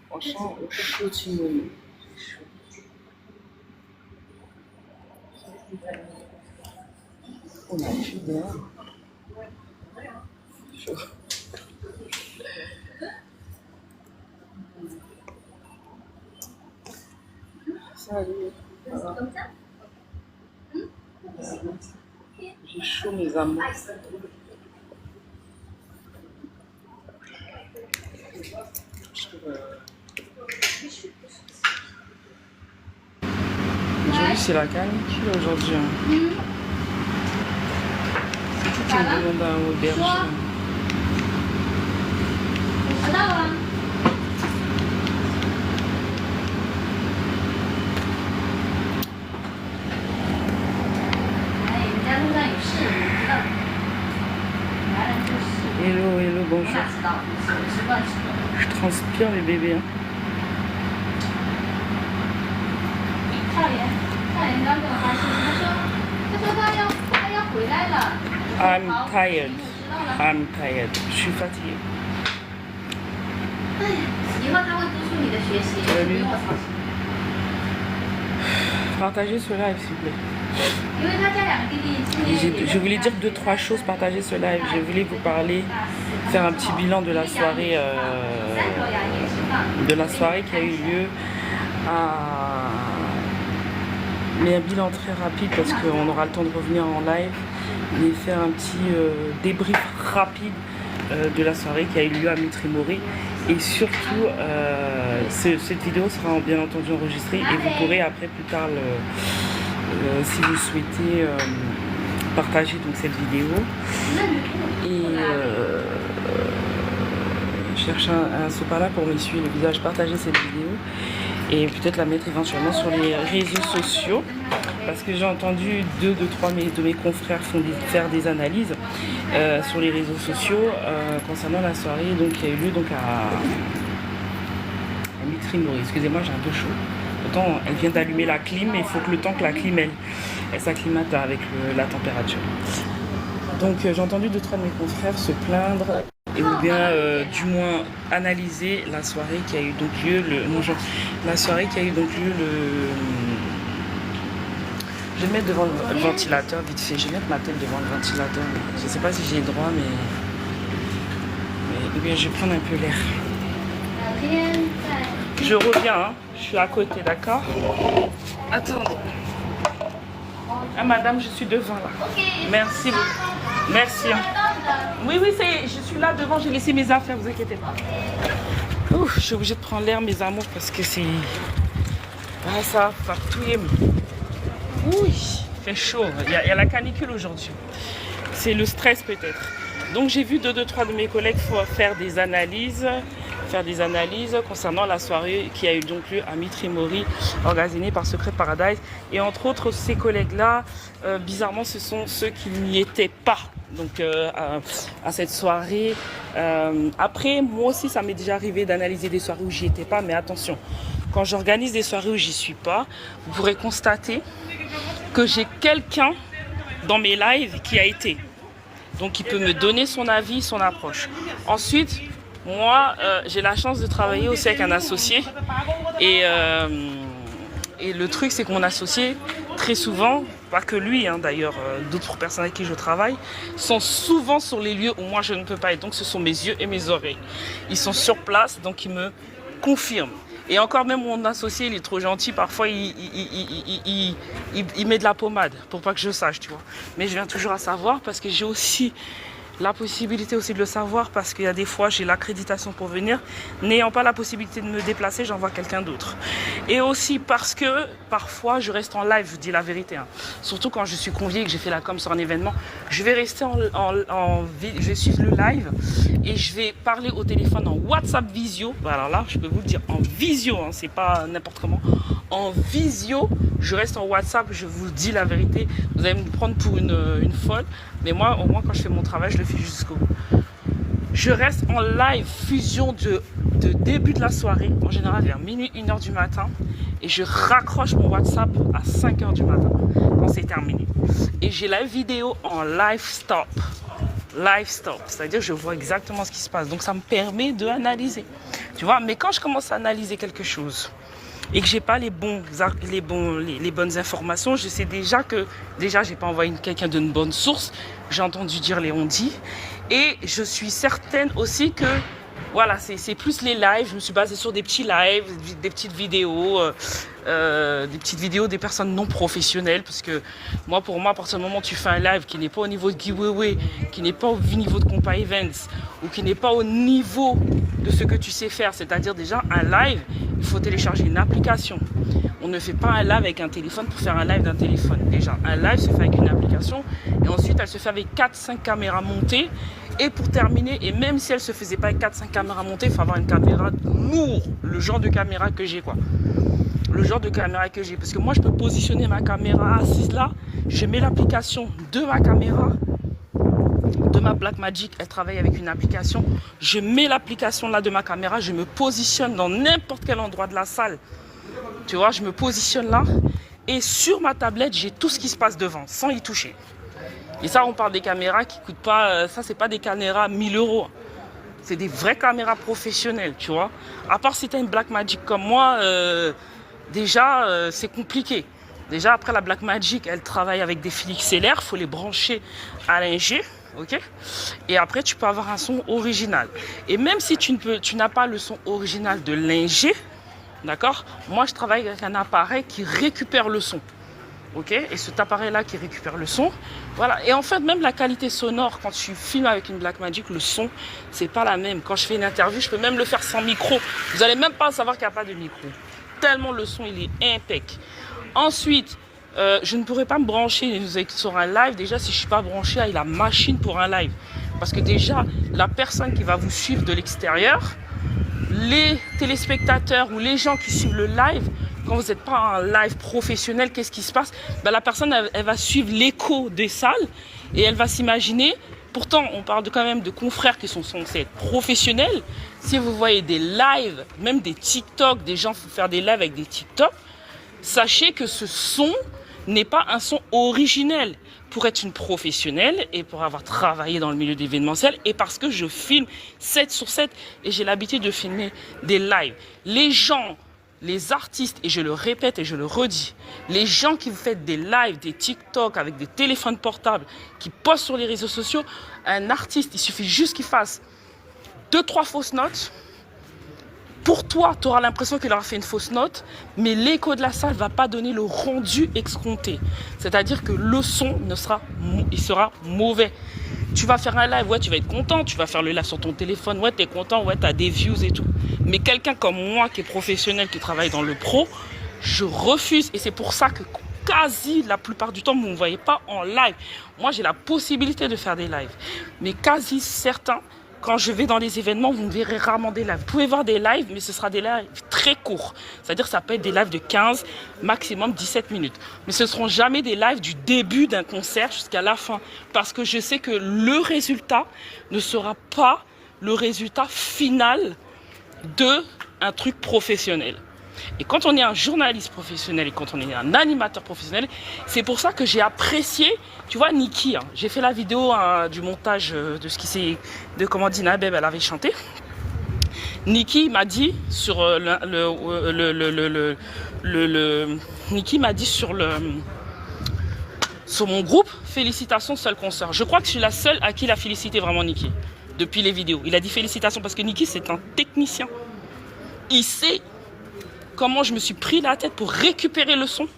Franchement, chaud, Timon. On a fait bien. Chaud. Salut. Voilà. J'ai chaud, mes amours. Aujourd'hui, c'est la canicule aujourd'hui. C'est tout qui me demande un auberge. Hello, hello, bonjour. Je transpire les bébés. Hein. I'm tired. I'm tired. Je suis fatiguée. Partagez ce live, s'il vous plaît. Je voulais dire 2-3 choses, partager ce live. Je voulais vous parler, faire un petit bilan de la soirée qui a eu lieu mais un bilan très rapide parce qu'on aura le temps de revenir en live et faire un petit débrief rapide de la soirée qui a eu lieu à Mitrimori. Et surtout, cette vidéo sera bien entendu enregistrée et vous pourrez après plus tard, si vous souhaitez, partager donc cette vidéo. Et je cherche un sopalin pour m'essuyer le visage, partager cette vidéo et peut-être la mettre éventuellement sur les réseaux sociaux parce que j'ai entendu deux de mes confrères faire des analyses sur les réseaux sociaux concernant la soirée donc, qui a eu lieu donc, à Mitrimori. Excusez-moi, j'ai un peu chaud. Pourtant, elle vient d'allumer la clim, mais il faut que le temps que la clim elle s'acclimate avec la température. Donc j'ai entendu 2-3 de mes confrères se plaindre et ou bien du moins analyser la soirée qui a eu donc lieu la soirée qui a eu donc lieu je vais me mettre devant le ventilateur vite fait, je vais mettre ma tête devant le ventilateur. Je ne sais pas si j'ai le droit mais bien, je vais prendre un peu l'air. Je reviens, hein. Je suis à côté, d'accord? Attendez. Ah madame, je suis devant là. Merci beaucoup. Merci. Oui, je suis là devant, j'ai laissé mes affaires, vous inquiétez pas. Ouf, je suis obligée de prendre l'air, mes amours, parce que c'est... Ah, ça va fatouiller. Oui, il fait chaud. Il y a la canicule aujourd'hui. C'est le stress peut-être. Donc j'ai vu 2-3 de mes collègues faire des analyses concernant la soirée qui a eu donc lieu à Mitrimori, organisée par Secret Paradise. Et entre autres, ces collègues-là, bizarrement, ce sont ceux qui n'y étaient pas donc, à cette soirée. Après, moi aussi, ça m'est déjà arrivé d'analyser des soirées où j'y étais pas. Mais attention, quand j'organise des soirées où j'y suis pas, vous pourrez constater que j'ai quelqu'un dans mes lives qui a été. Donc, il peut me donner son avis, son approche. Ensuite, moi, j'ai la chance de travailler aussi avec un associé. Et le truc, c'est que mon associé, très souvent, pas que lui, hein, d'ailleurs, d'autres personnes avec qui je travaille, sont souvent sur les lieux où moi, je ne peux pas être. Donc, ce sont mes yeux et mes oreilles. Ils sont sur place, donc ils me confirment. Et encore même, mon associé, il est trop gentil. Parfois, il met de la pommade pour pas que je sache, tu vois. Mais je viens toujours à savoir parce que j'ai aussi la possibilité aussi de le savoir parce qu'il y a des fois j'ai l'accréditation pour venir, n'ayant pas la possibilité de me déplacer, j'envoie quelqu'un d'autre. Et aussi parce que parfois je reste en live, je dis la vérité, hein. Surtout quand je suis conviée et que j'ai fait la com sur un événement, je vais rester je vais suivre le live et je vais parler au téléphone en WhatsApp visio. Alors là, je peux vous le dire en visio, hein, c'est pas n'importe comment. En visio, je reste en WhatsApp, je vous dis la vérité. Vous allez me prendre pour une folle, mais moi, au moins, quand je fais mon travail, je le fais jusqu'au bout. Je reste en live fusion de début de la soirée, en général vers minuit, 1h du matin. et je raccroche mon WhatsApp à 5 h du matin quand c'est terminé. Et j'ai la vidéo en live stop. Live stop, c'est-à-dire je vois exactement ce qui se passe. Donc ça me permet d'analyser. Tu vois, mais quand je commence à analyser quelque chose et que j'ai pas les bonnes informations, je sais déjà que j'ai pas envoyé quelqu'un d'une bonne source. J'ai entendu dire les on-dit. Et je suis certaine aussi que voilà, c'est plus les lives. Je me suis basée sur des petits lives, des petites vidéos, des personnes non professionnelles. Parce que pour moi, à partir du moment où tu fais un live qui n'est pas au niveau de giveaway, qui n'est pas au niveau de Compa Events, ou qui n'est pas au niveau de ce que tu sais faire, c'est-à-dire déjà un live, il faut télécharger une application. On ne fait pas un live avec un téléphone pour faire un live d'un téléphone. Déjà, un live se fait avec une application et ensuite elle se fait avec 4-5 caméras montées. Et pour terminer, et même si elle ne se faisait pas avec 4-5 caméras montées, il faut avoir une caméra lourde, le genre de caméra que j'ai, quoi. Le genre de caméra que j'ai. Parce que moi, je peux positionner ma caméra assise là, je mets l'application de ma caméra, de ma Blackmagic, elle travaille avec une application. Je mets l'application là de ma caméra, je me positionne dans n'importe quel endroit de la salle. Tu vois, je me positionne là et sur ma tablette, j'ai tout ce qui se passe devant, sans y toucher. Et ça, on parle des caméras qui ne coûtent pas... ça, c'est pas des caméras 1000 €. C'est des vraies caméras professionnelles, tu vois. À part si tu as une Blackmagic comme moi, c'est compliqué. Déjà, après la Blackmagic, elle travaille avec des fils XLR. Il faut les brancher à l'ingé, ok. Et après, tu peux avoir un son original. Et même si tu n'as pas le son original de l'ingé, d'accord, moi, je travaille avec un appareil qui récupère le son. Ok, et cet appareil-là qui récupère le son, voilà. Et en fait, même la qualité sonore, quand tu filmes avec une Blackmagic, le son, c'est pas la même. Quand je fais une interview, je peux même le faire sans micro. Vous n'allez même pas savoir qu'il n'y a pas de micro. Tellement le son, il est impec. Ensuite, je ne pourrais pas me brancher sur un live, déjà, si je ne suis pas branché à la machine pour un live. Parce que déjà, la personne qui va vous suivre de l'extérieur, les téléspectateurs ou les gens qui suivent le live, quand vous n'êtes pas en live professionnel, qu'est-ce qui se passe? La personne, elle va suivre l'écho des salles et elle va s'imaginer. Pourtant, on parle quand même de confrères qui sont censés être professionnels. Si vous voyez des lives, même des TikTok, des gens font faire des lives avec des TikTok, sachez que ce son n'est pas un son originel. Pour être une professionnelle et pour avoir travaillé dans le milieu d'événementiel et parce que je filme 7 sur 7 et j'ai l'habitude de filmer des lives. Les gens, les artistes, et je le répète et je le redis, les gens qui vous faites des lives, des TikTok avec des téléphones portables, qui postent sur les réseaux sociaux, un artiste, il suffit juste qu'il fasse 2-3 fausses notes. Pour toi, tu auras l'impression qu'il aura fait une fausse note, mais l'écho de la salle ne va pas donner le rendu escompté. C'est-à-dire que le son il sera mauvais. Tu vas faire un live, ouais, tu vas être content. Tu vas faire le live sur ton téléphone, ouais, tu es content, ouais, tu as des views et tout. Mais quelqu'un comme moi qui est professionnel, qui travaille dans le pro, je refuse. Et c'est pour ça que quasi la plupart du temps, vous ne me voyez pas en live. Moi, j'ai la possibilité de faire des lives. Mais quasi certains, quand je vais dans les événements, vous me verrez rarement des lives. Vous pouvez voir des lives, mais ce sera des lives très courts. C'est-à-dire ça peut être des lives de 15, maximum 17 minutes. Mais ce ne seront jamais des lives du début d'un concert jusqu'à la fin. Parce que je sais que le résultat ne sera pas le résultat final d'un truc professionnel. Et quand on est un journaliste professionnel et quand on est un animateur professionnel, c'est pour ça que j'ai apprécié, tu vois, Niki, j'ai fait la vidéo du montage de ce qui s'est, de comment Dina Beb elle avait chanté. Niki m'a dit sur Niki m'a dit sur mon groupe, félicitations, seul concert. Je crois que je suis la seule à qui il a félicité vraiment Niki depuis les vidéos. Il a dit félicitations parce que Niki c'est un technicien. Il sait comment je me suis pris la tête pour récupérer le son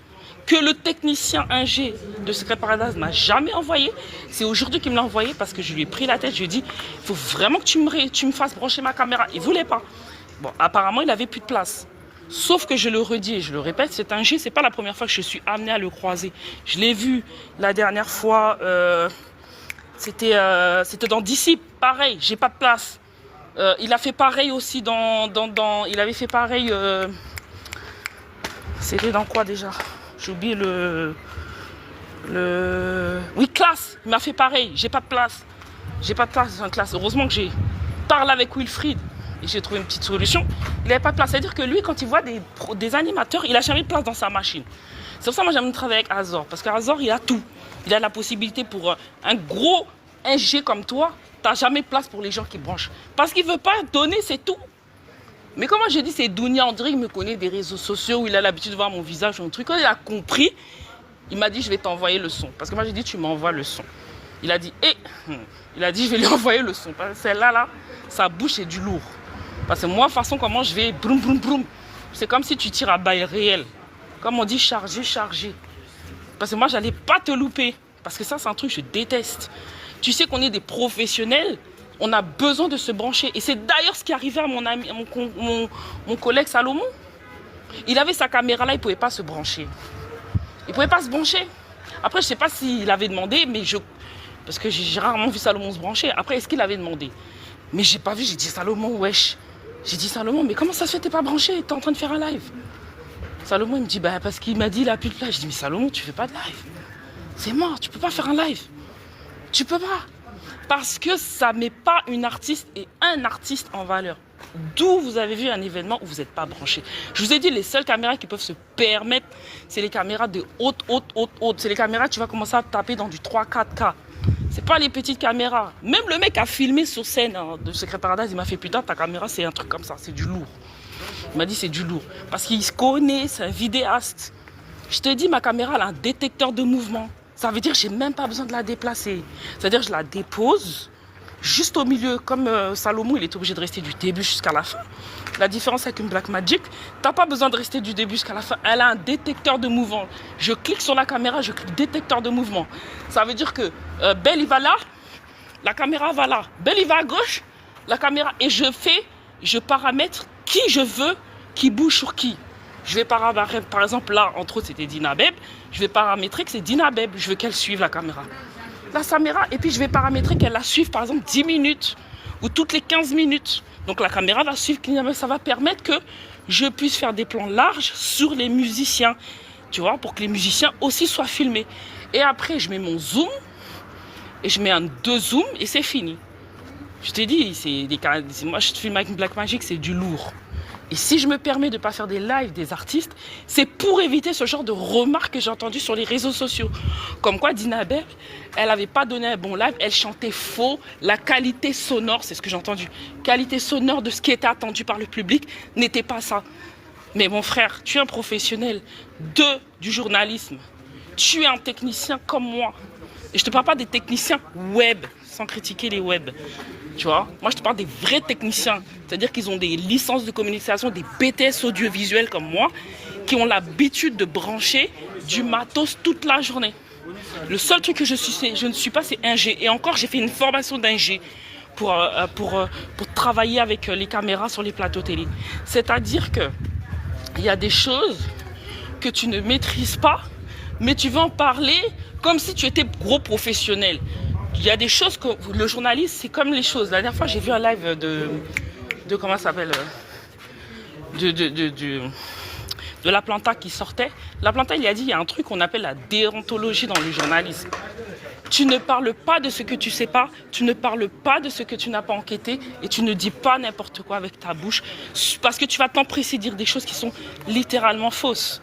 que le technicien ingé de Secret Paradise m'a jamais envoyé. C'est aujourd'hui qu'il me l'a envoyé parce que je lui ai pris la tête. Je lui ai dit, il faut vraiment que tu me fasses brancher ma caméra. Il ne voulait pas. Bon, apparemment, il n'avait plus de place. Sauf que je le redis et je le répète, cet ingé, ce n'est pas la première fois que je suis amenée à le croiser. Je l'ai vu la dernière fois, c'était dans DC. Pareil, j'ai pas de place. Il a fait pareil aussi il avait fait pareil... C'était dans quoi déjà? J'ai oublié Oui, classe. Il m'a fait pareil. J'ai pas de place. J'ai pas de place dans une classe. Heureusement que j'ai parlé avec Wilfried. Et j'ai trouvé une petite solution. Il n'avait pas de place. C'est-à-dire que lui, quand il voit des animateurs, il n'a jamais de place dans sa machine. C'est pour ça que moi, j'aime travailler avec Azor. Parce qu'Azor, il a tout. Il a la possibilité pour un gros G comme toi. Tu n'as jamais de place pour les gens qui branchent. Parce qu'il ne veut pas donner, c'est tout. Mais comme moi, j'ai dit, c'est Dounia. On dirait qu'il me connaît des réseaux sociaux où il a l'habitude de voir mon visage ou un truc. Quand il a compris, il m'a dit, je vais t'envoyer le son. Parce que moi, j'ai dit, tu m'envoies le son. Il a dit, il a dit, je vais lui envoyer le son. Parce que celle-là, là, sa bouche est du lourd. Parce que moi, de toute façon, comment je vais, broum, broum, broum. C'est comme si tu tires à balle réel. Comme on dit, charger, charger. Parce que moi, j'allais pas te louper. Parce que ça, c'est un truc que je déteste. Tu sais qu'on est des professionnels. On a besoin de se brancher. Et c'est d'ailleurs ce qui est arrivé à mon ami, mon collègue Salomon. Il avait sa caméra là, il ne pouvait pas se brancher. Il ne pouvait pas se brancher. Après, je ne sais pas s'il avait demandé, mais parce que j'ai rarement vu Salomon se brancher. Après, est-ce qu'il avait demandé? Mais j'ai pas vu, j'ai dit Salomon, wesh. J'ai dit Salomon, mais comment ça se fait, t'es pas branché? T'es en train de faire un live. Salomon, il me dit, bah parce qu'il m'a dit, il a plus de live. Je dis, mais Salomon, tu fais pas de live. C'est mort, tu peux pas faire un live. Tu peux pas. Parce que ça met pas une artiste et un artiste en valeur. D'où vous avez vu un événement où vous n'êtes pas branché. Je vous ai dit, les seules caméras qui peuvent se permettre, c'est les caméras de haute. C'est les caméras, tu vas commencer à taper dans du 3-4K. C'est pas les petites caméras. Même le mec a filmé sur scène de Secret Paradise, il m'a fait, putain, ta caméra, c'est un truc comme ça, c'est du lourd. Il m'a dit, c'est du lourd. Parce qu'il se connaît, c'est un vidéaste. Je te dis, ma caméra, elle a un détecteur de mouvement. Ça veut dire que j'ai même pas besoin de la déplacer. C'est-à-dire, je la dépose juste au milieu. Comme Salomon, il est obligé de rester du début jusqu'à la fin. La différence avec une Blackmagic, t'as pas besoin de rester du début jusqu'à la fin. Elle a un détecteur de mouvement. Je clique sur la caméra, je clique détecteur de mouvement. Ça veut dire que Belle, il va là, la caméra va là. Belle, il va à gauche, la caméra. Et je paramètre qui je veux qui bouge sur qui. Je vais paramétrer, par exemple, là, entre autres, c'était Dinabeb. Je vais paramétrer que c'est Dinabeb. Je veux qu'elle suive la caméra. La caméra, et puis je vais paramétrer qu'elle la suive, par exemple, 10 minutes ou toutes les 15 minutes. Donc la caméra va suivre, ça va permettre que je puisse faire des plans larges sur les musiciens. Tu vois, pour que les musiciens aussi soient filmés. Et après, je mets mon zoom et je mets un 2 zoom et c'est fini. Je t'ai dit, moi je filme avec une Blackmagic, c'est du lourd. Et si je me permets de ne pas faire des lives des artistes, c'est pour éviter ce genre de remarques que j'ai entendues sur les réseaux sociaux. Comme quoi Dinabeb, elle n'avait pas donné un bon live, elle chantait faux. La qualité sonore, c'est ce que j'ai entendu. Qualité sonore de ce qui était attendu par le public n'était pas ça. Mais mon frère, tu es un professionnel du journalisme. Tu es un technicien comme moi. Et je ne te parle pas des techniciens web, sans critiquer les web. Tu vois, moi je te parle des vrais techniciens, c'est-à-dire qu'ils ont des licences de communication, des BTS audiovisuels comme moi, qui ont l'habitude de brancher du matos toute la journée. Le seul truc que je ne suis pas, c'est ingé. Et encore, j'ai fait une formation d'ingé pour travailler avec les caméras sur les plateaux télé. C'est-à-dire que il y a des choses que tu ne maîtrises pas, mais tu vas en parler comme si tu étais gros professionnel. Il y a des choses que le journaliste, c'est comme les choses. La dernière fois, j'ai vu un live de comment ça s'appelle, de La Planta qui sortait. La Planta, il a dit, il y a un truc qu'on appelle la déontologie dans le journalisme. Tu ne parles pas de ce que tu ne sais pas, tu ne parles pas de ce que tu n'as pas enquêté et tu ne dis pas n'importe quoi avec ta bouche parce que tu vas t'empresser de dire des choses qui sont littéralement fausses.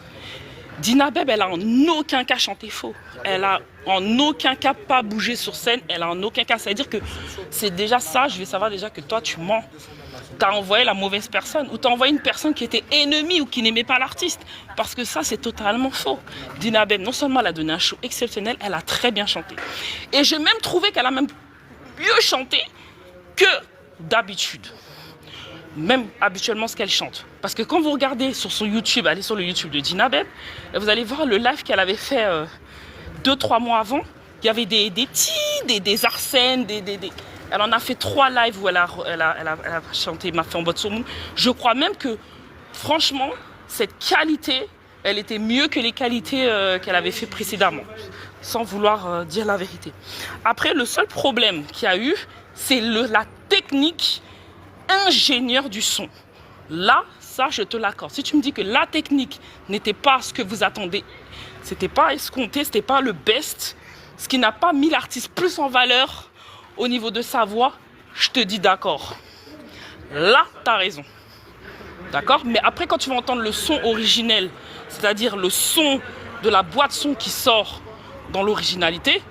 Dinabeb, elle a en aucun cas chanté faux. Elle a en aucun cas pas bougé sur scène. Elle a en aucun cas. C'est-à-dire que c'est déjà ça. Je vais savoir déjà que toi, tu mens. Tu as envoyé la mauvaise personne. Ou tu as envoyé une personne qui était ennemie ou qui n'aimait pas l'artiste. Parce que ça, c'est totalement faux. Dinabeb, non seulement elle a donné un show exceptionnel, elle a très bien chanté. Et j'ai même trouvé qu'elle a même mieux chanté que d'habitude. Même habituellement ce qu'elle chante. Parce que quand vous regardez sur son YouTube, allez sur le YouTube de Dinabeb, vous allez voir le live qu'elle avait fait 2-3 mois avant. Il y avait des Arsènes, Elle en a fait 3 lives où elle a chanté Ma fée en botte saumon. Je crois même que, franchement, cette qualité, elle était mieux que les qualités qu'elle avait fait précédemment. Sans vouloir dire la vérité. Après, le seul problème qu'il y a eu, c'est la technique ingénieur du son. Là, ça, je te l'accorde. Si tu me dis que la technique n'était pas ce que vous attendez, c'était pas escompté, c'était pas le best, ce qui n'a pas mis l'artiste plus en valeur au niveau de sa voix, je te dis d'accord. là, tu as raison. D'accord? Mais après, quand tu vas entendre le son originel, c'est-à-dire le son de la boîte son qui sort dans l'originalité,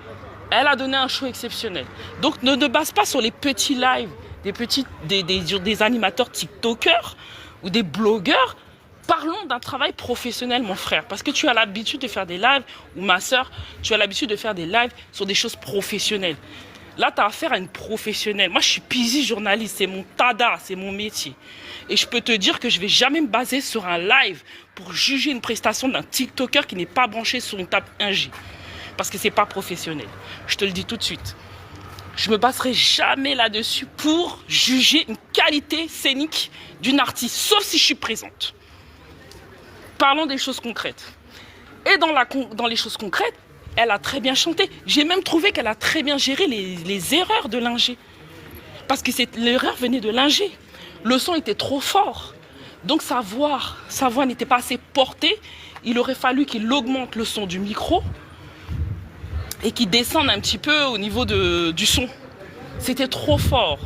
elle a donné un show exceptionnel. Donc, ne te base pas sur les petits lives des animateurs TikTokers ou des blogueurs. Parlons d'un travail professionnel, mon frère, parce que tu as l'habitude de faire des lives, ou ma soeur, tu as l'habitude de faire des lives sur des choses professionnelles. Là, tu as affaire à une professionnelle. Moi, je suis busy journaliste, c'est mon tada, c'est mon métier. Et je peux te dire que je ne vais jamais me baser sur un live pour juger une prestation d'un TikToker qui n'est pas branché sur une table 1G. Parce que ce n'est pas professionnel. Je te le dis tout de suite. Je ne me baserai jamais là-dessus pour juger une qualité scénique d'une artiste, sauf si je suis présente. Parlons des choses concrètes. Et dans les choses concrètes, elle a très bien chanté. J'ai même trouvé qu'elle a très bien géré les erreurs de l'ingé. Parce que l'erreur venait de l'ingé. Le son était trop fort. Donc sa voix n'était pas assez portée. Il aurait fallu qu'il augmente le son du micro et qu'il descende un petit peu au niveau du son. C'était trop fort.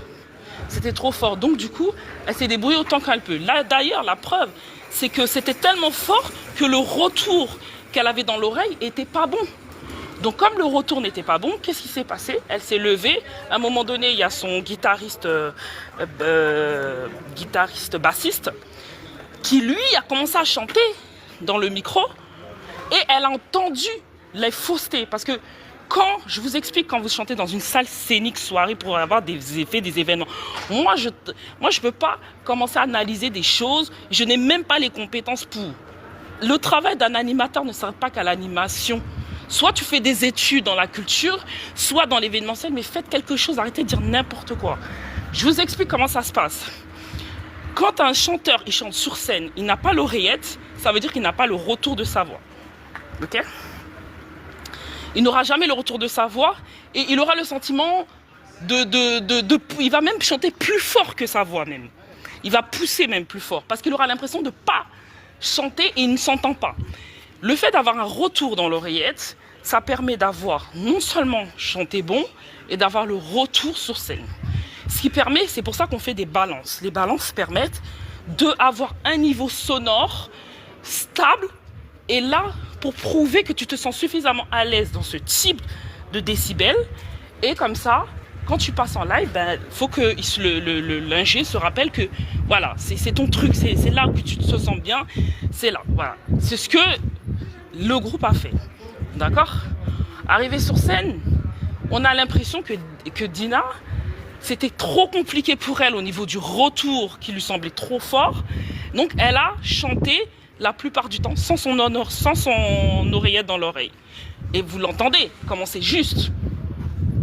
C'était trop fort. Donc du coup, elle s'est débrouillée autant qu'elle peut. Là, d'ailleurs, la preuve, c'est que c'était tellement fort que le retour qu'elle avait dans l'oreille n'était pas bon. Donc comme le retour n'était pas bon, qu'est-ce qui s'est passé? Elle s'est levée. À un moment donné, il y a son guitariste bassiste qui, lui, a commencé à chanter dans le micro et elle a entendu les faussetés. Parce que je vous explique, quand vous chantez dans une salle scénique soirée pour avoir des effets, des événements, moi, je ne peux pas commencer à analyser des choses. Je n'ai même pas les compétences pour. Le travail d'un animateur ne s'arrête pas qu'à l'animation. Soit tu fais des études dans la culture, soit dans l'événementiel, mais faites quelque chose, arrêtez de dire n'importe quoi. Je vous explique comment ça se passe. Quand un chanteur il chante sur scène, il n'a pas l'oreillette, ça veut dire qu'il n'a pas le retour de sa voix. Ok? Il n'aura jamais le retour de sa voix et il aura le sentiment il va même chanter plus fort que sa voix même. Il va pousser même plus fort parce qu'il aura l'impression de ne pas chanter et il ne s'entend pas. Le fait d'avoir un retour dans l'oreillette, ça permet d'avoir non seulement chanté bon, et d'avoir le retour sur scène. Ce qui permet, c'est pour ça qu'on fait des balances. Les balances permettent d'avoir un niveau sonore stable, et là, pour prouver que tu te sens suffisamment à l'aise dans ce type de décibels, et comme ça, quand tu passes en live, faut que l'ingé se rappelle que voilà, c'est ton truc, c'est là que tu te sens bien, c'est là, voilà. C'est ce que le groupe a fait, d'accord? Arrivé sur scène, on a l'impression que Dina, c'était trop compliqué pour elle au niveau du retour qui lui semblait trop fort. Donc elle a chanté la plupart du temps sans son oreillette dans l'oreille. Et vous l'entendez, comment c'est juste.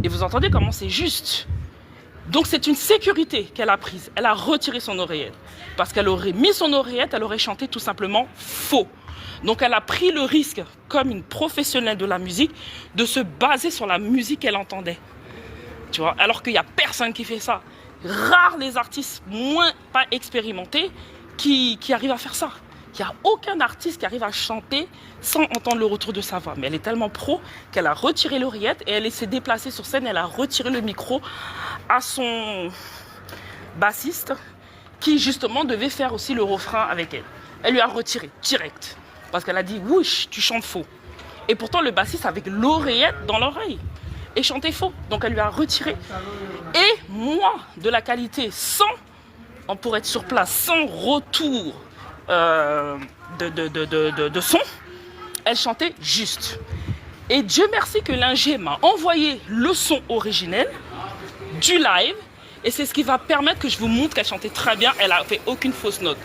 Et vous entendez comment c'est juste. Donc c'est une sécurité qu'elle a prise. Elle a retiré son oreillette. Parce qu'elle aurait mis son oreillette, elle aurait chanté tout simplement faux. Donc elle a pris le risque, comme une professionnelle de la musique, de se baser sur la musique qu'elle entendait. Tu vois, alors qu'il n'y a personne qui fait ça. Rares les artistes moins pas expérimentés qui arrivent à faire ça. Il n'y a aucun artiste qui arrive à chanter sans entendre le retour de sa voix. Mais elle est tellement pro qu'elle a retiré l'oreillette et elle s'est déplacée sur scène. Elle a retiré le micro à son bassiste qui justement devait faire aussi le refrain avec elle. Elle lui a retiré direct parce qu'elle a dit « Wesh, tu chantes faux ». Et pourtant le bassiste avec l'oreillette dans l'oreille et chantait faux. Donc elle lui a retiré. Et moi, de la qualité pour être sur place, sans retour de son, elle chantait juste. Et Dieu merci que l'ingé m'a envoyé le son originel du live et c'est ce qui va permettre que je vous montre qu'elle chantait très bien. Elle a fait aucune fausse note.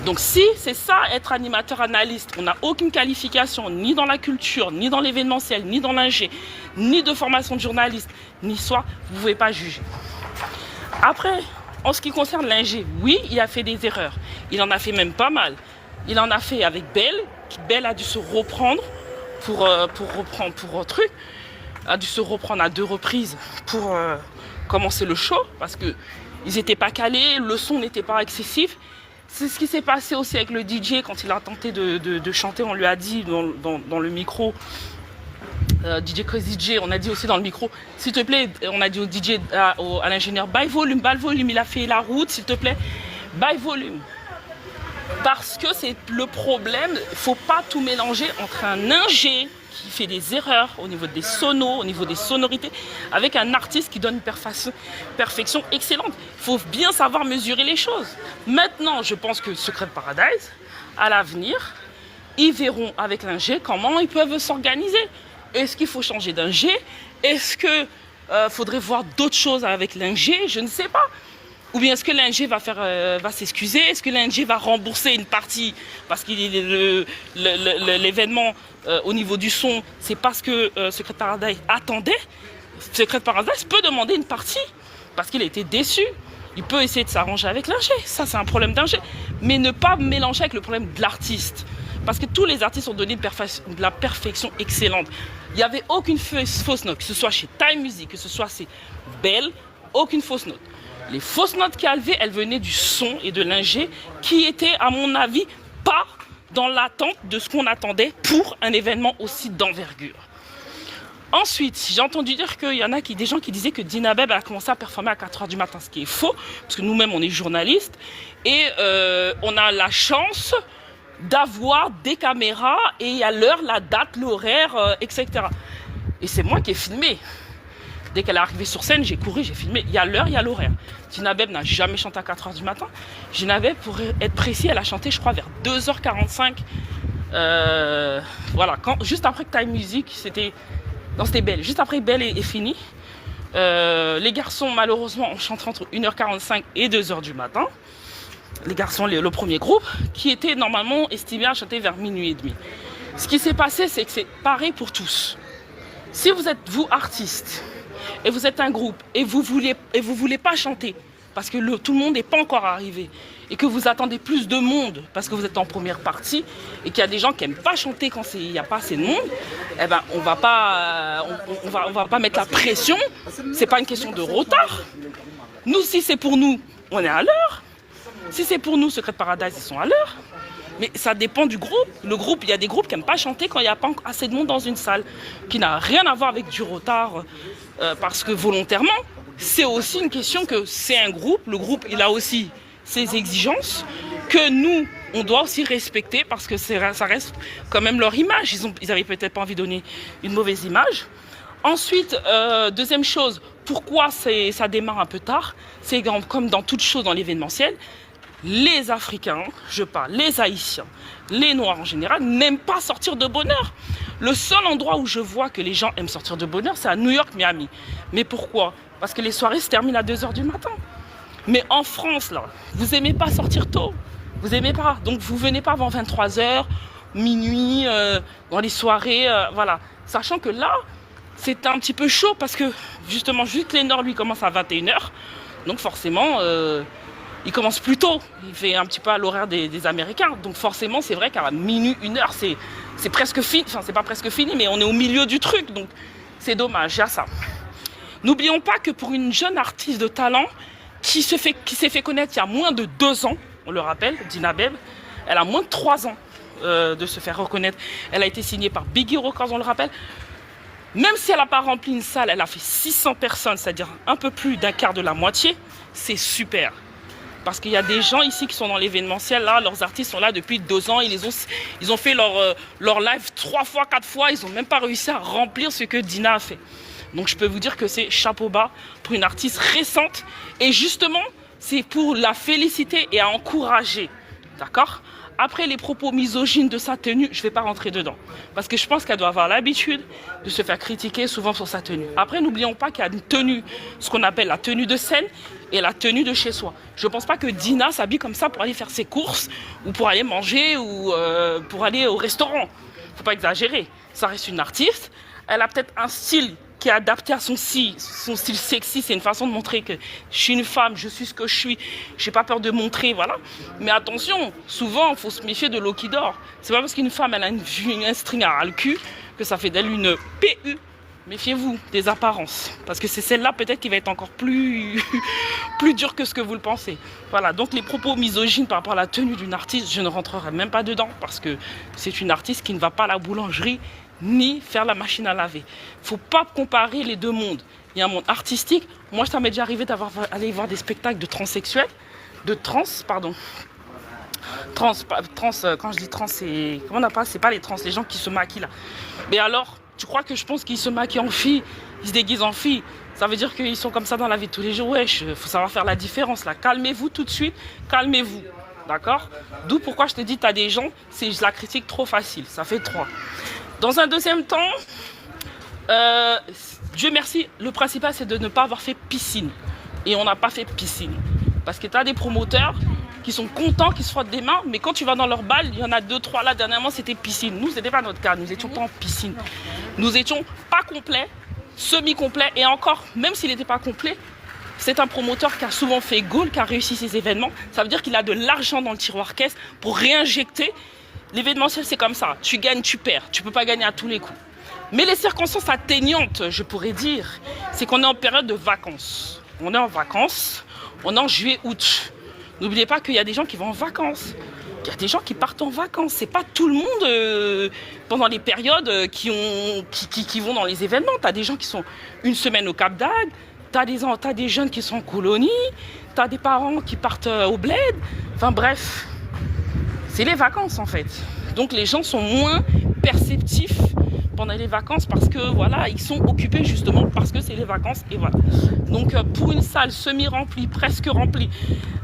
Donc si c'est ça être animateur analyste, on n'a aucune qualification ni dans la culture, ni dans l'événementiel, ni dans l'ingé, ni de formation de journaliste, ni soit, vous ne pouvez pas juger. Après, en ce qui concerne l'ingé, oui, il a fait des erreurs. Il en a fait même pas mal. Il en a fait avec Belle. Belle a dû se reprendre a dû se reprendre à 2 reprises pour commencer le show parce qu'ils n'étaient pas calés, le son n'était pas excessif. C'est ce qui s'est passé aussi avec le DJ quand il a tenté de chanter. On lui a dit dans le micro DJ Crazy J, on a dit aussi dans le micro, s'il te plaît, on a dit au DJ, à l'ingénieur, bas le volume, il a fait la route, s'il te plaît, bas volume. Parce que c'est le problème, il ne faut pas tout mélanger entre un ingé qui fait des erreurs au niveau des sonos, au niveau des sonorités, avec un artiste qui donne une perfection excellente. Il faut bien savoir mesurer les choses. Maintenant, je pense que Secret Paradise, à l'avenir, ils verront avec l'ingé comment ils peuvent s'organiser. Est-ce qu'il faut changer d'ingé? Est-ce qu'il faudrait voir d'autres choses avec l'ingé? Je ne sais pas. Ou bien est-ce que l'ingé va s'excuser? Est-ce que l'ingé va rembourser une partie? Parce qu'il l'événement au niveau du son, c'est parce que Secret Paradise attendait. Secret Paradise peut demander une partie parce qu'il a été déçu. Il peut essayer de s'arranger avec l'ingé. Ça, c'est un problème d'ingé. Mais ne pas mélanger avec le problème de l'artiste. Parce que tous les artistes ont donné de la perfection excellente. Il n'y avait aucune fausse note, que ce soit chez Time Music, que ce soit chez Bell, aucune fausse note. Les fausses notes qu'elle avait, elles venaient du son et de l'ingé qui était, à mon avis, pas dans l'attente de ce qu'on attendait pour un événement aussi d'envergure. Ensuite, j'ai entendu dire qu'il y en a des gens qui disaient que Dinabeb a commencé à performer à 4 h du matin, ce qui est faux, parce que nous-mêmes, on est journalistes et on a la chance d'avoir des caméras et à l'heure, la date, l'horaire, etc. Et c'est moi qui ai filmé. Dès qu'elle est arrivée sur scène, j'ai couru, j'ai filmé. Il y a l'heure, il y a l'horaire. Dinabeb n'a jamais chanté à 4 h du matin. Dinabeb, pour être précis, elle a chanté, je crois, vers 2 h 45. Voilà, juste après que Time Music, c'était Belle. Juste après Belle est fini. Les garçons, malheureusement, ont chanté entre 1 h 45 et 2 h du matin. Les garçons, le premier groupe, qui était normalement estimé à chanter vers minuit et demi. Ce qui s'est passé, c'est que c'est pareil pour tous. Si vous êtes, vous, artiste, et vous êtes un groupe, et vous voulez pas chanter, parce que tout le monde n'est pas encore arrivé, et que vous attendez plus de monde, parce que vous êtes en première partie, et qu'il y a des gens qui n'aiment pas chanter quand il n'y a pas assez de monde, eh ben, on va pas mettre la pression. C'est pas une question de retard. Nous, si c'est pour nous, on est à l'heure. Si c'est pour nous, Secret Paradise, ils sont à l'heure. Mais ça dépend du groupe. Le groupe, il y a des groupes qui n'aiment pas chanter quand il n'y a pas assez de monde dans une salle, qui n'a rien à voir avec du retard, parce que volontairement, c'est aussi une question que c'est un groupe. Le groupe, il a aussi ses exigences que nous, on doit aussi respecter parce que ça reste quand même leur image. Ils avaient peut-être pas envie de donner une mauvaise image. Ensuite, deuxième chose, pourquoi ça démarre un peu tard? C'est comme dans toute chose dans l'événementiel, les Africains, je parle, les Haïtiens, les Noirs en général, n'aiment pas sortir de bonne heure. Le seul endroit où je vois que les gens aiment sortir de bonne heure, c'est à New York, Miami. Mais pourquoi? Parce que les soirées se terminent à 2 h du matin. Mais en France, là, vous n'aimez pas sortir tôt. Vous n'aimez pas. Donc, vous ne venez pas avant 23 h, minuit, dans les soirées, voilà. Sachant que là, c'est un petit peu chaud parce que, justement, juste que les Nord, lui, commence à 21 h. Donc, forcément, il commence plus tôt. Il fait un petit peu à l'horaire des Américains. Donc, forcément, c'est vrai qu'à minuit, 1 h, c'est presque fini. Enfin, c'est pas presque fini, mais on est au milieu du truc. Donc, c'est dommage, il y a ça. N'oublions pas que pour une jeune artiste de talent qui s'est fait connaître il y a moins de 2 ans, on le rappelle, Dinabeb, elle a moins de 3 ans de se faire reconnaître. Elle a été signée par Biggie Records, on le rappelle. Même si elle n'a pas rempli une salle, elle a fait 600 personnes, c'est-à-dire un peu plus d'un quart de la moitié. C'est super. Parce qu'il y a des gens ici qui sont dans l'événementiel, là, leurs artistes sont là depuis 2 ans, ils ont fait leur live 3 fois, 4 fois, ils n'ont même pas réussi à remplir ce que Dina a fait. Donc je peux vous dire que c'est chapeau bas pour une artiste récente. Et justement, c'est pour la féliciter et à encourager. D'accord ? Après les propos misogynes de sa tenue, je ne vais pas rentrer dedans. Parce que je pense qu'elle doit avoir l'habitude de se faire critiquer souvent sur sa tenue. Après, n'oublions pas qu'il y a une tenue, ce qu'on appelle la tenue de scène et la tenue de chez soi. Je ne pense pas que Dina s'habille comme ça pour aller faire ses courses ou pour aller manger ou pour aller au restaurant. Il ne faut pas exagérer. Ça reste une artiste. Elle a peut-être un style qui est adapté à son style sexy. C'est une façon de montrer que je suis une femme, je suis ce que je suis, j'ai pas peur de montrer, voilà. Mais attention, souvent, il faut se méfier de l'eau qui dort. C'est pas parce qu'une femme, elle a un string à ras le cul que ça fait d'elle une PU. Méfiez-vous des apparences, parce que c'est celle-là peut-être qui va être encore plus dure que ce que vous le pensez. Voilà, donc les propos misogynes par rapport à la tenue d'une artiste, je ne rentrerai même pas dedans, parce que c'est une artiste qui ne va pas à la boulangerie ni faire la machine à laver. Il ne faut pas comparer les deux mondes. Il y a un monde artistique. Moi, ça m'est déjà arrivé d'aller voir des spectacles de transsexuels, de trans, pardon. Quand je dis trans, c'est... Comment on appelle? C'est pas les trans, les gens qui se maquillent là. Mais alors, tu crois que je pense qu'ils se maquillent en fille, ils se déguisent en fille? Ça veut dire qu'ils sont comme ça dans la vie de tous les jours. Wesh, il faut savoir faire la différence là. Calmez-vous tout de suite, calmez-vous. D'accord? D'où pourquoi je te dis, tu as des gens, c'est la critique trop facile. Ça fait 3. Dans un deuxième temps, Dieu merci, le principal c'est de ne pas avoir fait piscine. Et on n'a pas fait piscine. Parce que tu as des promoteurs qui sont contents, qui se frottent des mains, mais quand tu vas dans leur bal, il y en a 2, 3 là, dernièrement c'était piscine. Nous, c'était pas notre cas, nous étions pas en piscine. Nous étions pas complets, semi-complets, et encore, même s'il n'était pas complet, c'est un promoteur qui a souvent fait goal, qui a réussi ses événements. Ça veut dire qu'il a de l'argent dans le tiroir caisse pour réinjecter. L'événementiel, c'est comme ça. Tu gagnes, tu perds. Tu peux pas gagner à tous les coups. Mais les circonstances atteignantes, je pourrais dire, c'est qu'on est en période de vacances. On est en vacances, on est en juillet, août. N'oubliez pas qu'il y a des gens qui vont en vacances. Il y a des gens qui partent en vacances. C'est pas tout le monde pendant les périodes qui vont dans les événements. Tu as des gens qui sont une semaine au Cap d'Agde. Tu as des jeunes qui sont en colonie. Tu as des parents qui partent au bled. Enfin bref, c'est les vacances en fait. Donc les gens sont moins perceptifs pendant les vacances parce que voilà, ils sont occupés justement parce que c'est les vacances et voilà. Donc pour une salle semi-remplie, presque remplie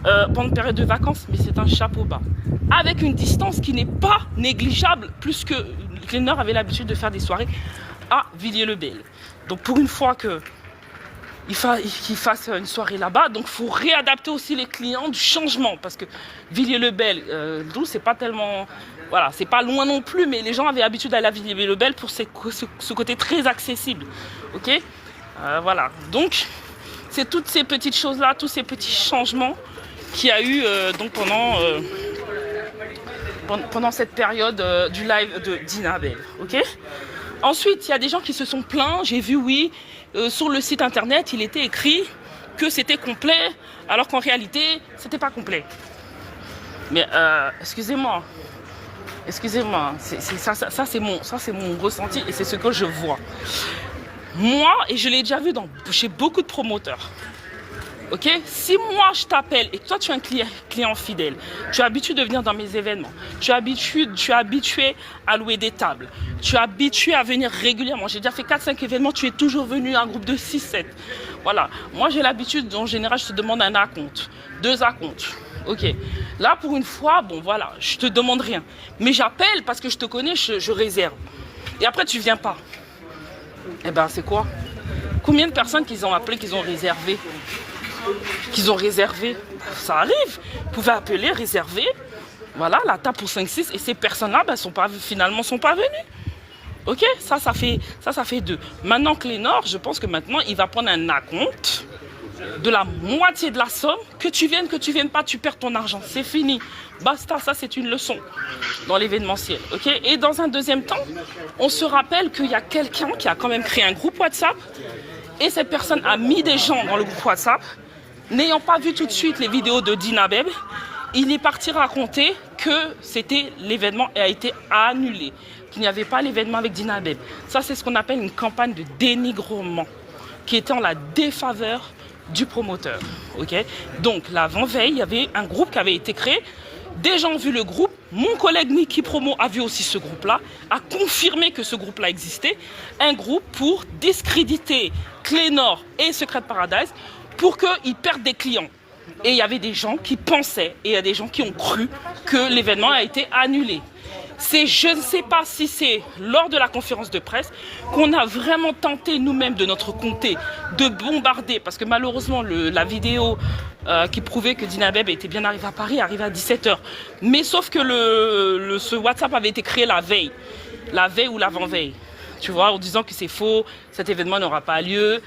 pendant une période de vacances, mais c'est un chapeau bas. Avec une distance qui n'est pas négligeable, plus que Cleaner avait l'habitude de faire des soirées à Villiers-le-Bel. Donc pour une fois qu'il fasse une soirée là-bas, donc il faut réadapter aussi les clients du changement parce que Villiers-le-Bel, c'est pas tellement... Voilà, c'est pas loin non plus, mais les gens avaient l'habitude d'aller à Villiers-le-Bel pour ce côté très accessible. Ok, voilà. Donc, c'est toutes ces petites choses-là, tous ces petits changements qu'il y a eu donc pendant cette période du live de Dinabel. Ok. Ensuite, il y a des gens qui se sont plaints. J'ai vu, oui, sur le site internet, il était écrit que c'était complet, alors qu'en réalité, c'était pas complet. Mais excusez-moi. Excusez-moi, ça c'est mon ressenti et c'est ce que je vois. Moi, et je l'ai déjà vu chez beaucoup de promoteurs, ok? Si moi je t'appelle et que toi tu es un client fidèle, tu es habitué de venir dans mes événements, tu es habitué à louer des tables, tu es habitué à venir régulièrement. J'ai déjà fait 4-5 événements, tu es toujours venu un groupe de 6-7. Voilà, moi j'ai l'habitude, en général je te demande un acompte, 2 acomptes. Ok, là pour une fois, bon voilà, je te demande rien. Mais j'appelle parce que je te connais, je réserve. Et après tu viens pas. Eh ben c'est quoi? Combien de personnes qu'ils ont appelé, qu'ils ont réservé? Ça arrive. Vous pouvez appeler, réserver. Voilà, la table pour 5-6 et ces personnes-là, ben, finalement sont pas venues. Ok, ça fait 2. Maintenant Clénor, je pense que maintenant il va prendre un acompte de la moitié de la somme, que tu viennes pas, tu perds ton argent, c'est fini, basta. Ça c'est une leçon dans l'événementiel, ok. Et dans un deuxième temps, on se rappelle qu'il y a quelqu'un qui a quand même créé un groupe WhatsApp et cette personne a mis des gens dans le groupe WhatsApp, n'ayant pas vu tout de suite les vidéos de Dinabeb, il est parti raconter que l'événement a été annulé, qu'il n'y avait pas l'événement avec Dinabeb. Ça c'est ce qu'on appelle une campagne de dénigrement qui était en la défaveur du promoteur, ok. Donc l'avant-veille, il y avait un groupe qui avait été créé. Des gens ont vu le groupe. Mon collègue Niki Promo a vu aussi ce groupe-là, a confirmé que ce groupe-là existait. Un groupe pour discréditer Clénor et Secret Paradise pour qu'ils perdent des clients. Et il y avait des gens qui pensaient, et il y a des gens qui ont cru que l'événement a été annulé. Je ne sais pas si c'est lors de la conférence de presse qu'on a vraiment tenté nous-mêmes de notre côté de bombarder, parce que malheureusement la vidéo qui prouvait que Dinabeb était bien arrivée à Paris arrivait à 17h. Mais sauf que ce WhatsApp avait été créé la veille ou l'avant-veille, tu vois, en disant que c'est faux, cet événement n'aura pas lieu,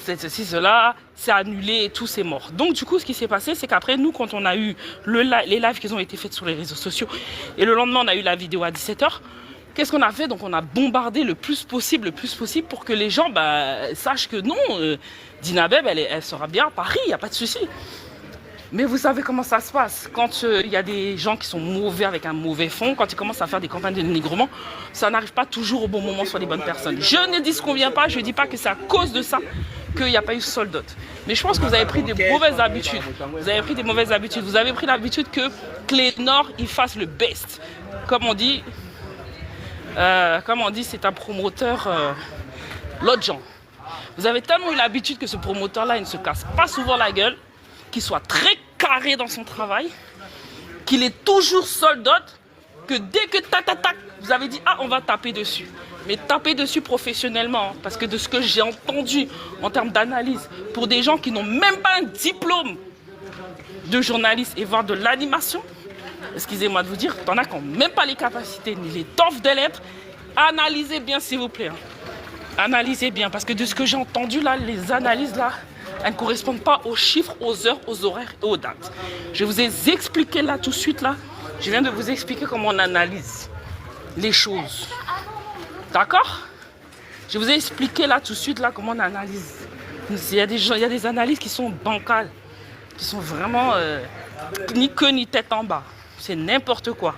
ceci, cela, c'est annulé et tout, c'est mort. Donc du coup, ce qui s'est passé, c'est qu'après, nous, quand on a eu les lives qui ont été faits sur les réseaux sociaux, et le lendemain, on a eu la vidéo à 17h, qu'est-ce qu'on a fait? Donc on a bombardé le plus possible pour que les gens sachent que non, Dinabeb, elle sera bien à Paris, il n'y a pas de souci. Mais vous savez comment ça se passe. Quand il y a des gens qui sont mauvais avec un mauvais fond, quand ils commencent à faire des campagnes de dénigrement, ça n'arrive pas toujours au bon moment sur les bonnes personnes. Je ne disconviens pas, je ne dis pas que c'est à cause de ça qu'il n'y a pas eu sold out. Mais je pense que vous avez pris des mauvaises habitudes. Vous avez pris des mauvaises habitudes. Vous avez pris l'habitude que Clénor, il fasse le best. Comme on dit, c'est un promoteur l'autre genre. Vous avez tellement eu l'habitude que ce promoteur-là, il ne se casse pas souvent la gueule, qu'il soit très carré dans son travail, qu'il est toujours sold out, que dès que tac, vous avez dit, ah, on va taper dessus. Mais taper dessus professionnellement, hein, parce que de ce que j'ai entendu en termes d'analyse, pour des gens qui n'ont même pas un diplôme de journaliste et voire de l'animation, excusez-moi de vous dire, t'en as qui n'ont même pas les capacités ni les tofs de l'être. Analysez bien, s'il vous plaît. Hein. Analysez bien, parce que de ce que j'ai entendu là, les analyses là, elles ne correspondent pas aux chiffres, aux heures, aux horaires et aux dates. Je vous ai expliqué là tout de suite là, je viens de vous expliquer comment on analyse les choses. D'accord? Je vous ai expliqué là tout de suite là comment on analyse. Il y a des analyses qui sont bancales, qui sont vraiment ni queue ni tête en bas. C'est n'importe quoi.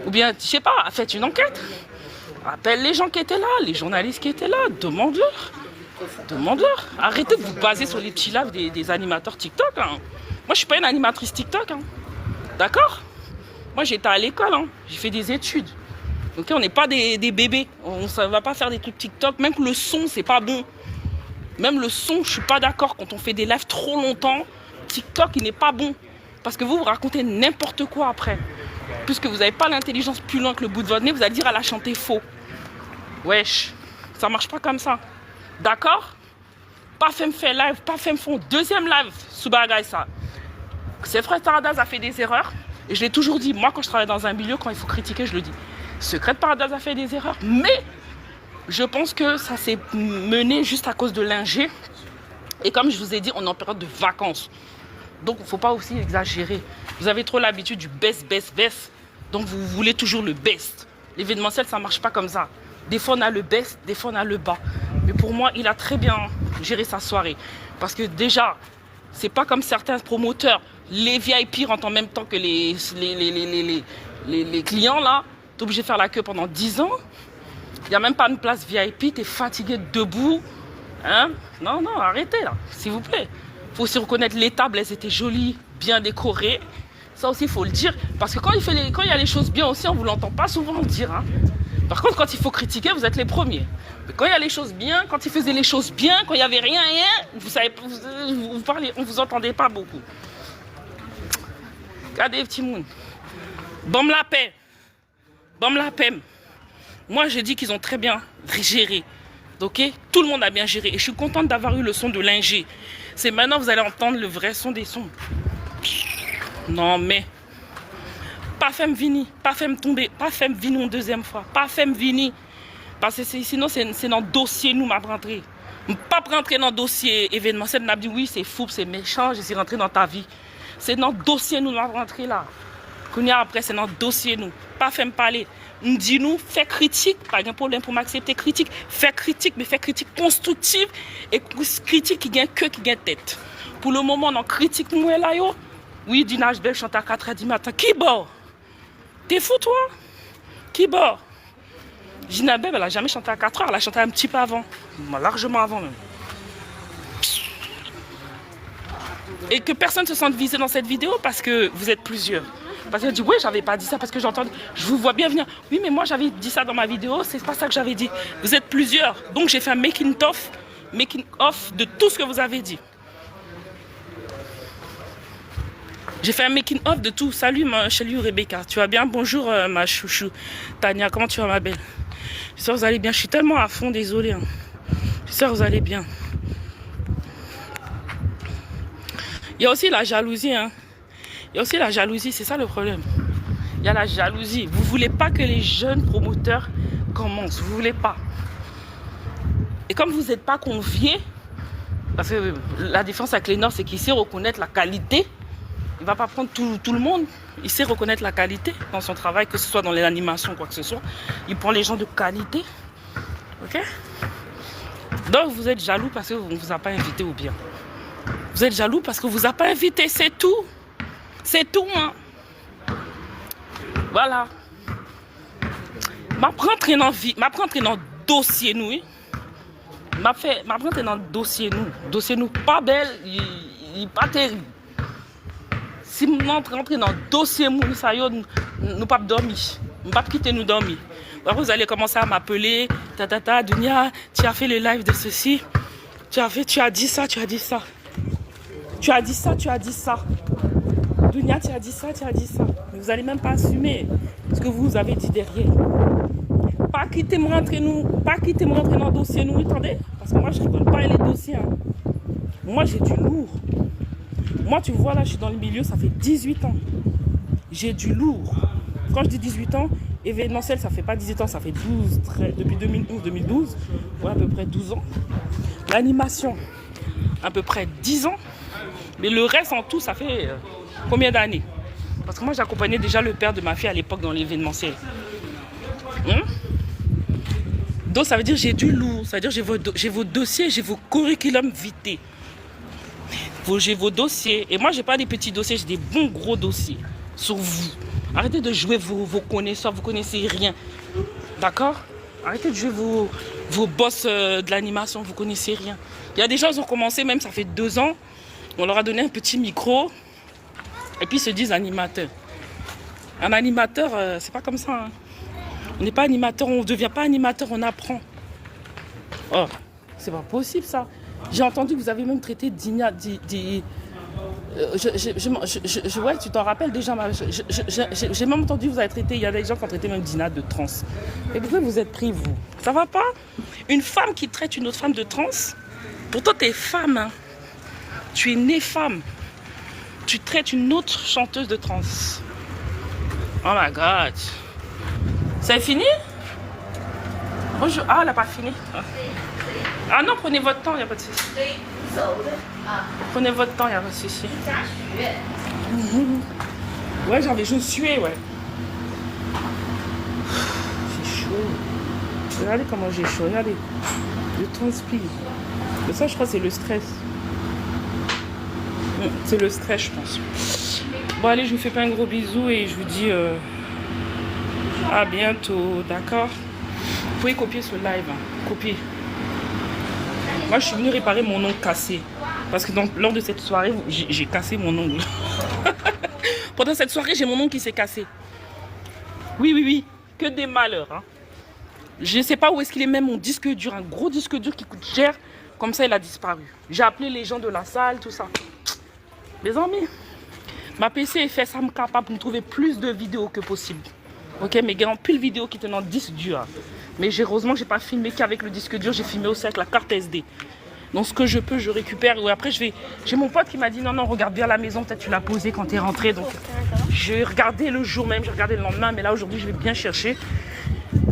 Ou bien, je sais pas, faites une enquête. Appelle les gens qui étaient là, les journalistes qui étaient là, demande-leur. Demande-leur. Arrêtez de vous baser sur les petits lives des animateurs TikTok. Hein. Moi, je ne suis pas une animatrice TikTok. Hein. D'accord? Moi, j'étais à l'école. Hein. J'ai fait des études. Donc, on n'est pas des bébés. On ne va pas faire des trucs TikTok. Même que le son, c'est pas bon. Même le son, je ne suis pas d'accord. Quand on fait des lives trop longtemps, TikTok, il n'est pas bon. Parce que vous racontez n'importe quoi après. Puisque vous n'avez pas l'intelligence plus loin que le bout de votre nez, vous allez dire à la chanter faux. Wesh, ça marche pas comme ça. D'accord? Pas fait me faire live, pas fait me font deuxième live sous bagaille ça. C'est vrai, Paradise a fait des erreurs. Et je l'ai toujours dit, moi quand je travaille dans un milieu, quand il faut critiquer, je le dis. Secret Paradise a fait des erreurs, mais je pense que ça s'est mené juste à cause de l'ingé. Et comme je vous ai dit, on est en période de vacances. Donc il ne faut pas aussi exagérer. Vous avez trop l'habitude du best. Donc vous voulez toujours le best. L'événementiel, ça ne marche pas comme ça. Des fois on a le best, des fois on a le bas. Mais pour moi, il a très bien géré sa soirée. Parce que déjà, c'est pas comme certains promoteurs. Les VIP rentrent en même temps que les clients là. Tu es obligé de faire la queue pendant 10 ans. Il n'y a même pas une place VIP, tu es fatigué debout. Hein? Non, arrêtez là, s'il vous plaît. Il faut aussi reconnaître les tables, elles étaient jolies, bien décorées. Ça aussi, il faut le dire. Parce que quand il y a les choses bien aussi, on ne vous l'entend pas souvent le dire. Hein. Par contre, quand il faut critiquer, vous êtes les premiers. Mais quand il y a les choses bien, quand il faisait les choses bien, quand il n'y avait rien, vous savez, vous parlez, on ne vous entendait pas beaucoup. Regardez les petits mouns. Bam la paix. Bam la paix. Moi, je dis qu'ils ont très bien géré. Ok? Tout le monde a bien géré. Et je suis contente d'avoir eu le son de l'ingé. C'est maintenant que vous allez entendre le vrai son des sons. Non, mais... Pas femme vini, pas femme tomber, pas femme vini une deuxième fois, pas femme vini. Parce que sinon, c'est dans le dossier, nous, m'a rentré. Pas rentrer dans le dossier événementiel, m'a dit oui, c'est fou, c'est méchant, je suis rentré dans ta vie. C'est dans le dossier, nous, m'a rentré là. Après, c'est dans le dossier, nous. Pas femme parler. Nous dit nous, fais critique, pas de problème pour m'accepter critique. Fais critique, mais fais critique constructive et critique qui gagne queue, qui gagne tête. Pour le moment, on critique nous là, yo. Oui, Dinage Bell chante à 4h du matin. Qui bord? T'es fou, toi? Qui bord? Gina Bell, elle n'a jamais chanté à 4h, elle a chanté un petit peu avant. Largement avant même. Et que personne ne se sente visé dans cette vidéo parce que vous êtes plusieurs. Parce qu'elle dit, oui, j'avais pas dit ça parce que j'entends, je vous vois bien venir. Oui, mais moi, j'avais dit ça dans ma vidéo, c'est pas ça que j'avais dit. Vous êtes plusieurs. Donc, j'ai fait un making of de tout ce que vous avez dit. J'ai fait un making of de tout. Salut, ma chérie Rebecca. Tu vas bien? Bonjour, ma chouchou. Tania, comment tu vas, ma belle? J'espère que vous allez bien. Je suis tellement à fond, désolée. Hein. J'espère que vous allez bien. Il y a aussi la jalousie. Hein. Il y a aussi la jalousie, c'est ça le problème. Il y a la jalousie. Vous ne voulez pas que les jeunes promoteurs commencent. Vous ne voulez pas. Et comme vous n'êtes pas conviés, parce que la différence avec Clénor, c'est qu'il sait reconnaître la qualité. Il ne va pas prendre tout le monde. Il sait reconnaître la qualité dans son travail, que ce soit dans l'animation ou quoi que ce soit. Il prend les gens de qualité. Ok? Donc vous êtes jaloux parce qu'on ne vous a pas invité ou bien. Vous êtes jaloux parce que vous n'avez pas invité, c'est tout. C'est tout, hein. Voilà. Ma prendre dans dossier nous. Ma prendre dans dossier nous. Dossier nous pas belle, il pas terrible. Si nous rentrons dans dossier nous ça y est, nous pas dormir. Nous pas quitter nous dormir. Après, vous allez commencer à m'appeler, Dunia, tu as fait le live de ceci. Tu as dit ça. Tu as dit ça. Dunia, tu as dit ça. Mais vous n'allez même pas assumer ce que vous avez dit derrière. Pas quitter me rentrer dans le dossier, nous, attendez. Parce que moi, je ne rigole pas les dossiers. Hein. Moi, j'ai du lourd. Moi, tu vois, là, je suis dans le milieu, ça fait 18 ans. J'ai du lourd. Quand je dis 18 ans, événementiel, ça fait pas 18 ans, ça fait 12, depuis 2012, ouais, à peu près 12 ans. L'animation, à peu près 10 ans. Mais le reste en tout, ça fait combien d'années? Parce que moi, j'accompagnais déjà le père de ma fille à l'époque dans l'événementiel. Donc, ça veut dire j'ai du lourd. Ça veut dire j'ai vos dossiers, j'ai vos curriculum vitae. J'ai vos dossiers. Et moi, j'ai pas des petits dossiers, j'ai des bons gros dossiers sur vous. Arrêtez de jouer vos connaisseurs, vous connaissez rien. D'accord? Arrêtez de jouer vos boss de l'animation, vous connaissez rien. Il y a des gens qui ont commencé, même ça fait 2 ans, on leur a donné un petit micro, et puis ils se disent animateurs. Un animateur, c'est pas comme ça. Hein. On n'est pas animateur, on ne devient pas animateur, on apprend. Oh, c'est pas possible ça. J'ai entendu que vous avez même traité Dina, ouais, tu t'en rappelles déjà. J'ai même entendu vous avez traité, il y a des gens qui ont traité même Dina de trans. Et pourquoi vous êtes pris, vous? Ça va pas? Une femme qui traite une autre femme de trans? Pourtant, tu es femme. Hein. Tu es née femme. Tu traites une autre chanteuse de trans. Oh my God. C'est fini? Bonjour. Ah, elle n'a pas fini. Ah non, prenez votre temps, il n'y a pas de souci. Prenez votre temps, il n'y a pas de souci. Ouais, je suais, ouais. C'est chaud. Regardez comment j'ai chaud, regardez. Je transpire. Mais ça, je crois que c'est le stress. C'est le stress, je pense. Bon, allez, je vous fais pas un gros bisou et je vous dis à bientôt, d'accord? Vous pouvez copier ce live, hein. Copier. Moi, je suis venue réparer mon ongle cassé. Parce que lors de cette soirée, j'ai cassé mon ongle. Pendant cette soirée, j'ai mon ongle qui s'est cassé. Oui. Que des malheurs. Hein. Je ne sais pas où est-ce qu'il est même mon disque dur. Un gros disque dur qui coûte cher. Comme ça, il a disparu. J'ai appelé les gens de la salle, tout ça. Les amis, ma PC est fait ça me capable de trouver plus de vidéos que possible. Ok, mais il y a plus de vidéos qui tenant disque dur. Mais heureusement, j'ai pas filmé qu'avec le disque dur, j'ai filmé aussi avec la carte SD. Donc ce que je peux, je récupère. Ou après, j'ai mon pote qui m'a dit non, regarde bien la maison, peut-être tu l'as posée quand tu es rentré. Donc j'ai regardé le jour même, j'ai regardé le lendemain, mais là aujourd'hui, je vais bien chercher.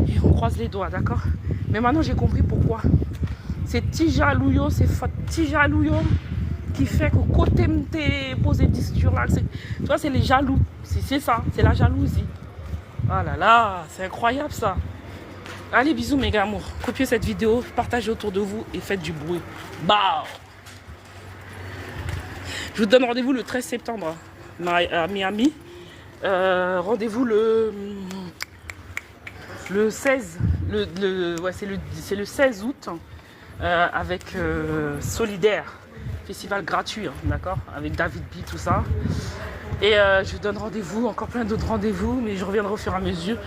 Et on croise les doigts, d'accord? Mais maintenant, j'ai compris pourquoi. C'est petit jalouillot, c'est petit jalouillot qui fait que côté m'te posé disque dur là, tu vois, c'est les jaloux. C'est ça, c'est la jalousie. Oh là là, c'est incroyable ça. Allez, bisous mes gars amours. Copiez cette vidéo, partagez autour de vous et faites du bruit. Bah. Je vous donne rendez-vous le 13 septembre à Miami. Rendez-vous le 16. C'est le 16 août avec Solidaire. Festival gratuit, hein, d'accord? Avec David B, tout ça. Et je vous donne rendez-vous, encore plein d'autres rendez-vous, mais je reviendrai au fur et à mesure.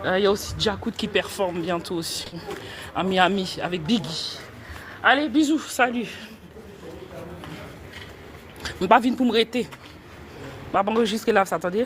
Il y a aussi Jacoud qui performe bientôt aussi à Miami avec Biggie. Allez, bisous, salut. Je ne vais pas venir pour me rester. Je vais pas enregistrer là, ça attendez.